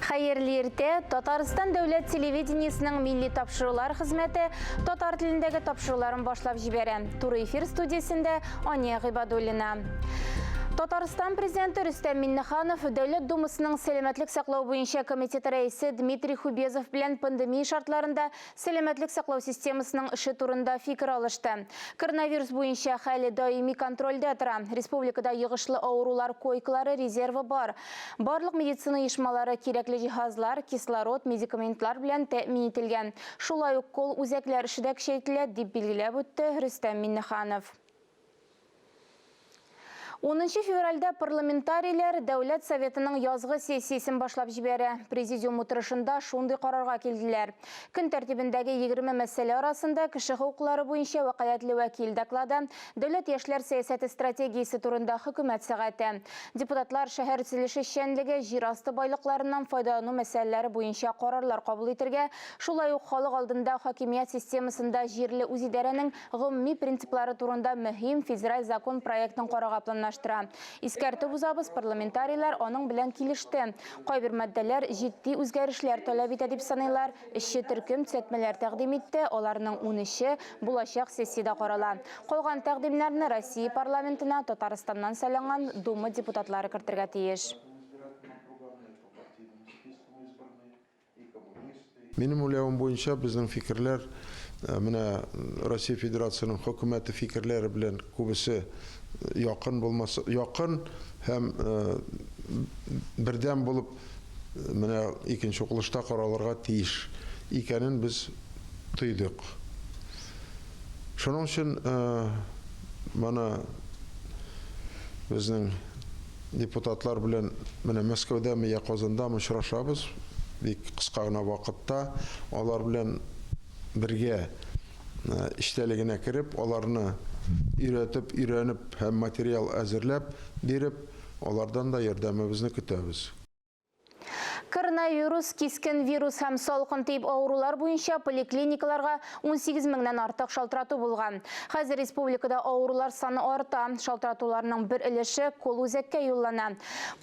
Хайырлы ерте, Татарстан дәүләт телевидениесінің милли тапшырулар хезмәте татар телендәге тапшыруларын башлап җибәрә. Туры эфир студиясендә Ания Гыйбадуллина. Татарстан президенты Рөстәм Миннеханов Дәүләт Думасының сәламәтлек саклау буенча комитеты рәисе Дмитрий Хубезов белән пандемия шартларында сәламәтлек саклау системасының эше турында фикер алышты. Коронавирус буенча хәле даими контрольдә тора. Республикада йогышлы авырулар койкалары резервы бар. Барлык медицина оешмалары кирәкле җиһазлар, кислород, медикаментлар белән тәэмин ителгән. Шулай ук кол үзәкләр эше дә көчәйтелә, дип билгеләп үтте Рөстәм Миннеханов. 10 февральдә парламентарийлар Дәүләт Советының язгы сессиясен башлап җибәрә. Президиум утырышында шундый карарга килделәр. Көн тәртибендәге 20 мәсьәлә арасында кеше хукуклары буенча вәкаләтле вәкил доклады, Дәүләт яшьләр сәясәте стратегиясе турында хөкүмәт сәгате. Депутатлар шәһәр төзелеше эшчәнлеге, җир асты байлыкларыннан файдалану мәсьәләләре буенча карарлар кабул итәргә, шулай ук халык алдында хакимият системасында җирле үзидарәнең гомуми принциплары турында мөһим федераль закон проектын карарга планлаштыра. Искәртеп узабыз, парламентарийлар аның белән килеште. Кайбер маддәләр җитди үзгәрешләр таләп итә дип саныйлар. Эшче төркем төзәтмәләр тәкъдим итте. Аларның 10-ы булачак сессияда карала. Калган тәкъдимнәрне Россия парламентына Татарстаннан сайланган Дума депутатлары кертергә тиеш. Минем уйлавым буенча безнең фикерләр менә Россия Федерацияның хөкүмәте фикерләре белән күбесе якын булмаса, якын һәм бердәм булып менә икенче укылышта каралырга тиеш икәнен без тойдык. Шуның өчен моны безнең депутатлар белән менә Мәскәүдәме я Казандамы очрашабыз. Бик кыска гына вакытта алар белән бергә эштәлегенә кереп, аларны өйрәнеп һәм материал әзерләп биреп, алардан да ярдәмебезне көтәбез. Коронавирус, кискен вирус һәм салкын тип авырулар буенча поликлиникаларга 18 меңнән артык шалтырату булган. Хәзер республикада авырулар саны арта. Шалтыратуларның бер өлеше кол үзәккә юллана.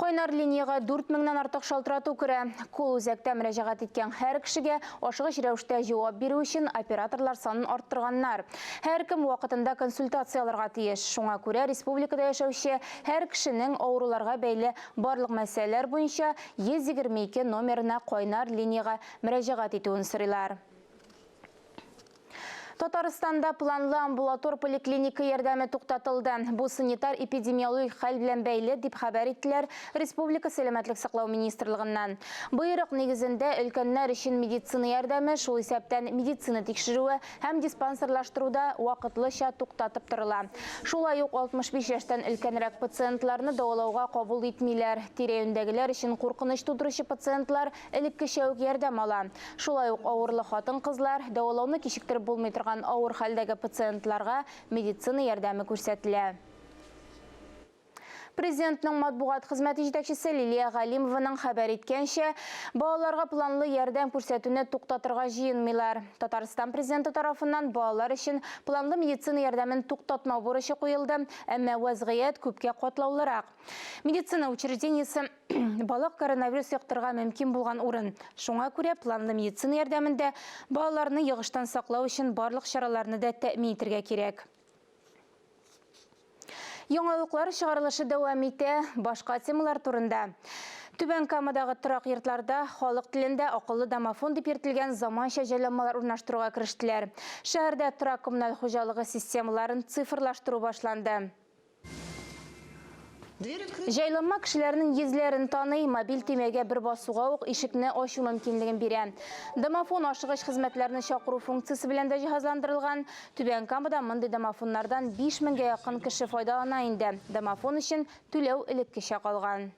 Кайнар линияга 4 меңнән артык шалтырату керә. Кол үзәктә мөрәҗәгать иткән һәр кешегә ашыгыч рәвештә җавап бирү өчен операторлар санын арттырганнар. Һәр кем вакытында консультацияларга тиеш. Шуңа күрә республикада яшәүче һәр кешенең авыруларга бәйле барлык мәсьәләләр буенча 122 номерына кайнар линияга мөрәҗәгать итүен сорыйлар. Татарстанда планлы амбулатор поликлиника ярдәме туктатылды. Бу санитар-эпидемиологик хәл белән бәйле дип хәбәр иттеләр Республика сәламәтлек саклау министрлыгыннан. Боерык нигезендә өлкәннәр өчен медицина ярдәме, шул исәптән медицина тикшерүе һәм диспансерлаштыруда вакытлыча туктатып торыла. Шулай ук 65 яшьтән өлкәнрәк пациентларны дәвалауга кабул итмиләр. Тирә-юньдәгеләр өчен куркыныч тудыручы пациентлар элеккечә үк ярдәм ала. Шулай ук авырлы хатын-кызлар дәвалауны кичектереп булмый торган авыр хәлдәге пациентларга медицина ярдәме күрсәтелә. Президентның матбугат хезмәте җитәкчесе Лилия Галимованың хәбәр иткәнчә, балаларга планлы ярдәм күрсәтүне туктатырга җыенмыйлар. Татарстан президенты тарафыннан балалар өчен планлы медицина ярдәмен туктатмау бурычы куелды, әмма вазгыять күпкә катлаулырак. Медицина учреждениесе балык коронавирус яктырга мөмкин булган урын. Шуңа күрә планлы медицина ярдәмендә балаларны йогыштан саклау өчен барлык чараларны да тәэмин итәргә кирәк. Яңалыклар чыгарылышы дәвам итә, башка темалар турында. Түбән Камадагы торак йортларда халык телендә акыллы домофон дип йөртелгән заманча җайламалар урнаштыруга керештеләр. Шәһәрдә торак коммуналь хуҗалыгы системаларын цифрлаштыру башланды. Җайланма кешеләрнең йөзләрен таный, мобиль төймәгә бер басуга ук ишекне ачу мөмкинлеген бирә. Домофон ашыгыч хезмәтләрне чакыру функциясе белән дә җиһазландырылган. Түбән Камада мондый домофоннардан 5 меңгә якын кеше файдалана инде. Домофон өчен түләү элеккечә калган.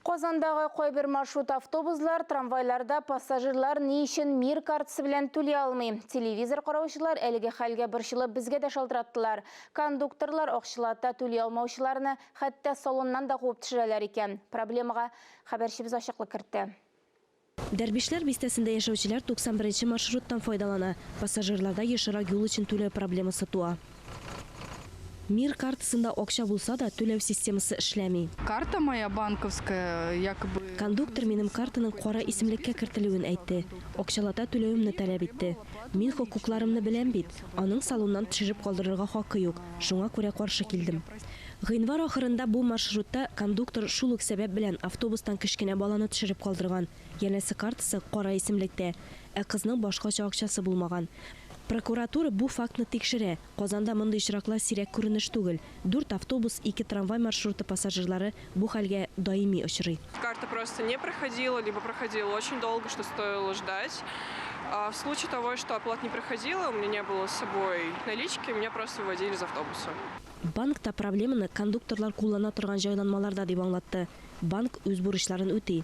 Казандагы кайбер маршрут автобуслар, трамвайларда пассажирлар ни өчен МИР картасы белән түли алмый. Телевизор караучылар әлеге хәлгә борчылып безгә дә шалтыраттылар. Кондукторлар акчалата түли алмаучыларны хәтта салоннан да куып төшерәләр икән. Проблемага хәбәрчебез ачыклык кертте. Дәрбишләр бистәсендә яшәүчеләр 91-нче маршруттан файдалана. Пассажирларда ешрак юл өчен түләү проблемасы туа. Мир картасында акча булса да түләү системасы эшләми. Карта моя банковская, якобы... Кондуктор минем картаның кара исемлеккә кертелүен әйтте. Акчалата түләүемне таләп итте. Мин хокукларымны беләм бит. Аның салоннан төшереп калдырырга хакы юк. Шуңа күрә каршы килдем. Гыйнвар ахырында бу маршрутта кондуктор шул ук сәбәп белән автобустан кечкенә баланы төшереп калдырган. Янәсе картасы кара исемлектә, ә кызның башкача акчасы булмаган. Прокуратура бу фактны тикшерә. Казанда мондый очраклар сирәк күренеш түгел. 4 автобус, 2 трамвай маршруты пассажирлары бу хәлгә даими очрый. Карта просто не проходила, либо проходила очень долго, что стоило ждать. А в случае того, что оплата не проходила, у меня не было с собой налички, меня просто выводили из автобуса. Банкта проблеманы кондукторлар куллана торган җайланмаларда дип аңлатты. Банк үз бурычларын үти.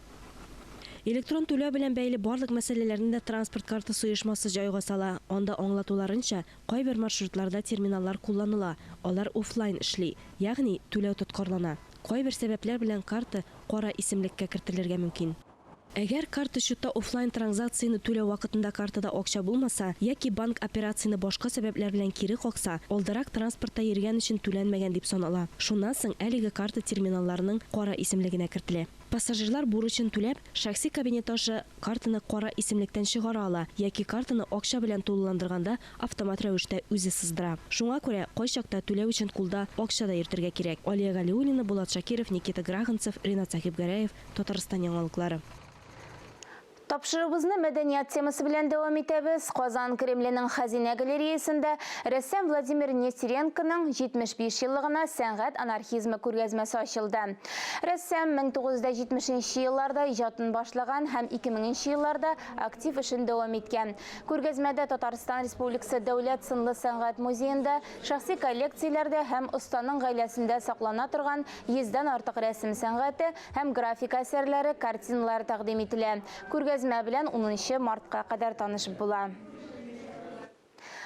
Электрон түләү белән бәйле барлык мәсьәләләрне дә транспорт картасы оешмасы җайга сала. Анда аңлатуларынча, кайбер маршрутларда терминаллар кулланыла, алар офлайн эшли, ягъни түләү тоткарлана. Кайбер сәбәпләр белән карта кара исемлеккә кертелергә мөмкин. Әгәр карта счетта офлайн транзакцияны түләү вакытында картада акча булмаса, яки банк операцияны башка сәбәпләр белән кире какса, алдарак транспортта йөргән өчен түләнмәгән дип санала. Шуннан соң әлеге карта терминалларының кара исемлегенә кертелә. Пассажирлар бурычын түләп, шәхси кабинет аша картаны кара исемлектән чыгара ала, яки картаны акча белән тулыландырганда автомат рәвештә үзе сыздыра. Шуңа күрә кайчакта түләү өчен кулда акча да йөртергә кирәк. Алия Галиуллина, Булат Шакиров, Никита Граханцев, Ринат Сахибгәрәев, Татарстан яңалыклары. Тапшырыбызны мәдәният темасы белән дәвам итәбез. Казан Кремленең Хәзинә галереясында рәссам Владимир Нестеренконың 75 еллыгына сәнгать анархизмы күргәзмәсе ачылды. Рәссам 1970 елларда иҗатын башлаган һәм 2000 елларда актив эшен дәвам иткән. Күргәзмәдә Татарстан Республикасы Дәүләт сынлы сәнгать музеенда шәхси коллекцияләрдә һәм останың гаиләсендә саклана торган 100дән артык рәсем сәнгате һәм график әсәрләре, картиналар тәкъдим ителә. Күргәзмә белән 10 мартка кадәр танышып була.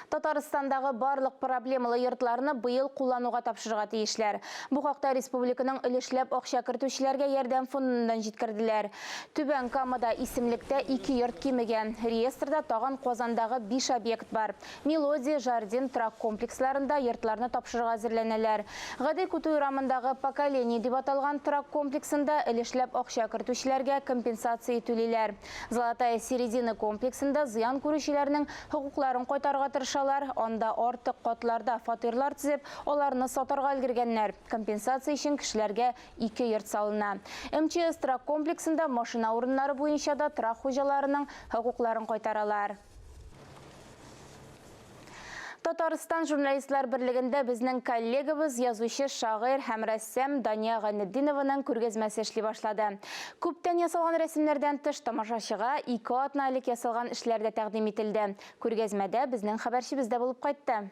Татарстандагы барлык проблемалы йортларны быел куллануга тапшырырга тиешләр. Бу хакта республиканың өлешләп акча кертүчеләргә ярдәм фондыннан җиткерделәр. Түбән Камада исемлектә 2 йорт кимегән. Реестрда тагын Казандагы 5 объект бар. Мелодия, Жардин, Трак комплексларында йортларны тапшырырга әзерләнәләр. Гади Кутуй урамындагы Поколение дип аталган Трак комплексында өлешләп акча кертүчеләргә компенсация түлиләр. Золотая середина комплексында зыян күрүчеләрнең хокукларын кайтарырга тырышалар. Анда артык катларда фатирлар төзеп, аларны сатарга өлгергәннәр. Компенсация өчен кешеләргә 2 йорт салына. МЧС Трак комплексында машина урыннары буенча да трак хуҗаларының хокукларын кайтаралар. Татарстан журналистлар берлегендә безнең коллегабыз, язучы, шагыйрь һәм рәссам Дания Гайнетдинованың күргәзмәсе эшли башлады. Күптән ясалган рәсемнәрдән тыш тамашачыга 2 атналык ясалган эшләр дә тәкъдим ителде. Күргәзмәдә безнең хәбәрчебез дә булып кайтты.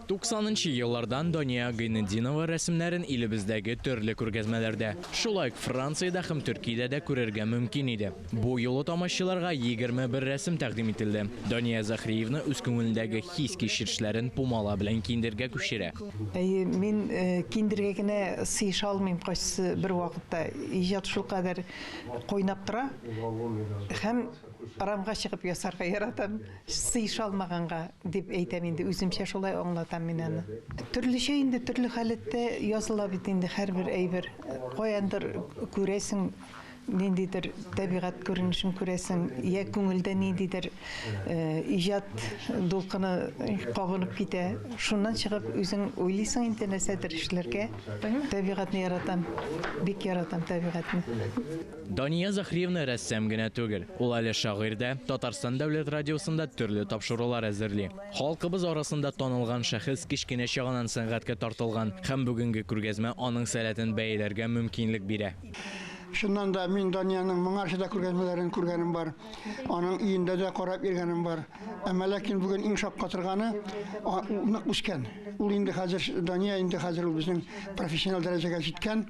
90-нчы еллардан Дания Гайнетдинова рәсемнәрен илебездәге төрле күргәзмәләрдә, шулай Франциядә һәм Төркиядә дә күрергә мөмкин иде. Бу юлы тамашачыларга 21 рәсем тәкъдим ителде. Дания Захриевна үз күңелендәге хис-кичерешләрен пумала белән киндергә күчерә. Мин киндергә генә сыйша алмыйм, кайсы бер вакытта иҗат шул кадәр койнап тора. Һәм арамга чыгып ясарга яратам, сыйша алмаганга дип әйтәм инде, үземчә шулай аңлатам мин аны. Төрлечә инде, төрле халәттә языла бит инде һәрбер әйбер. Каяндыр күрәсең, ниндидер табигать күренешен күрәсең, я күңелдә ниндидер иҗат дулкыны кабынып китә. Шуннан чыгып үзең уйлыйсың инде нәрсәдер эшләргә. Табигатьне яратам, бик яратам табигатьне. Дания Захриевна рәссам генә түгел, ул әле шагыйрь дә, Татарстан дәүләт радиосында төрле тапшырулар әзерли. Халкыбыз арасында танылган шәхес кичкенә чагыннан сәнгатькә тартылган һәм бүгенге күргәзмә аның сәләтен бәяләргә мөмкинлек бирә. Шуннан да мин Данияның моңарчы да күргәзмәләрен күргәнем бар. Аның өендә дә карап йөргәнем бар. Әмма ләкин бүген иң шапка торганы нык үскән. Ул инде хәзер Дания инде хәзер безнең профессиональ дәрәҗәгә җиткән.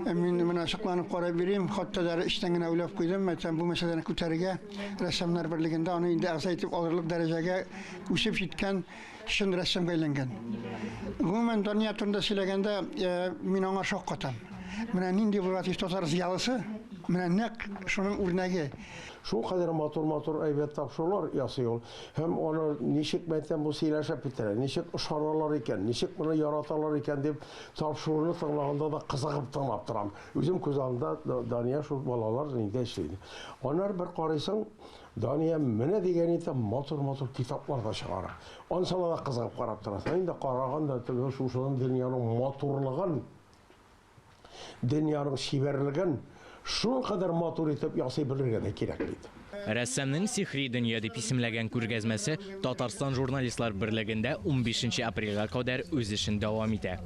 Мин менә шакланып карап йөрим, хатта да эштән генә уйлап куйдым, мәсәлән бу мәсьәләне күтәрергә рәссамнар берлегендә аны инде азайтып алырлык дәрәҗәгә үсеп җиткән шын рәссамга әйләнгән. Гомумән Дания турында сөйләгәндә мин аңа шок катам. Менә нинди булат татар зыялысы, Менә нәкъ шуның үрнәге. Шул кадәр матур әйбәт тапшырулар ясый ул. Һәм аны ничек мәктәп бу сөйләшеп бетерә, ничек ышаналар икән, ничек моны яраталар икән дип тапшыруны тыңлаганда да кызыгып тыңлап торам. Үзем күз алдымда Дания шул балалар инде эшләйди. Аннар бер карыйсың, Дания менә дигән итә матур китаплар да чыгара. Ансала да кызыгып карап торасың. Инде караганда теге шушының дөньяның матурлыгын, дөньяның шибәрлеген шул кадәр матур итеп ясый белергә дә кирәк бит. Рәссамның сихри дөнья дип исемләгән күргәзмәсе Татарстан журналистлар берлегендә 15 апрельгә кадәр үз эшен дәвам итә.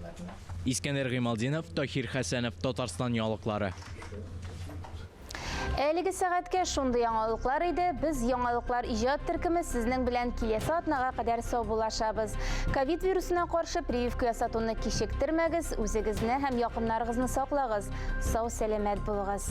Искәндәр Гыймалдинов, Тахир Хәсәнов, Татарстан яңалыклары. Әлеге сәгатькә шундый яңалыклар иде. Без яңалыклар иҗат төркеме сезнең белән киләсе атнага кадәр сау булашабыз. Ковид вирусына каршы прививка ясатуны кичектермәгез, үзегезне һәм якыннарыгызны саклагыз. Сау сәламәт булыгыз.